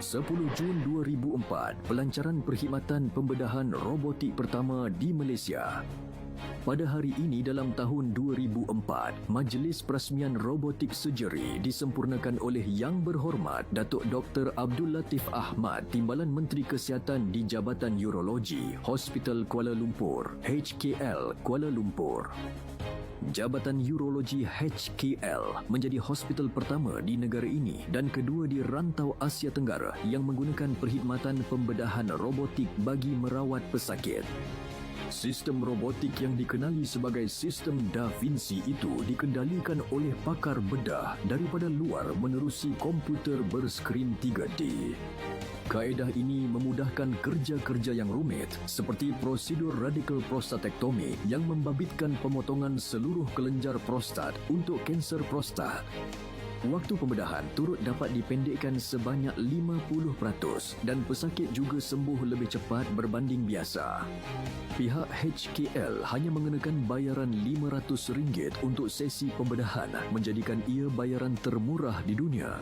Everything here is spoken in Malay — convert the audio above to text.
10 Jun 2004, pelancaran perkhidmatan pembedahan robotik pertama di Malaysia. Pada hari ini dalam tahun 2004, Majlis Perasmian Robotik Surgery disempurnakan oleh Yang Berhormat Datuk Dr. Abdul Latif Ahmad, Timbalan Menteri Kesihatan di Jabatan Urologi, Hospital Kuala Lumpur, HKL, Kuala Lumpur. Jabatan Urologi HKL menjadi hospital pertama di negara ini dan kedua di rantau Asia Tenggara yang menggunakan perkhidmatan pembedahan robotik bagi merawat pesakit. Sistem robotik yang dikenali sebagai sistem Da Vinci itu dikendalikan oleh pakar bedah daripada luar menerusi komputer berskrin 3D. Kaedah ini memudahkan kerja-kerja yang rumit seperti prosedur radikal prostatektomi yang membabitkan pemotongan seluruh kelenjar prostat untuk kanser prostat. Waktu pembedahan turut dapat dipendekkan sebanyak 50% dan pesakit juga sembuh lebih cepat berbanding biasa. Pihak HKL hanya mengenakan bayaran RM500 untuk sesi pembedahan, menjadikan ia bayaran termurah di dunia.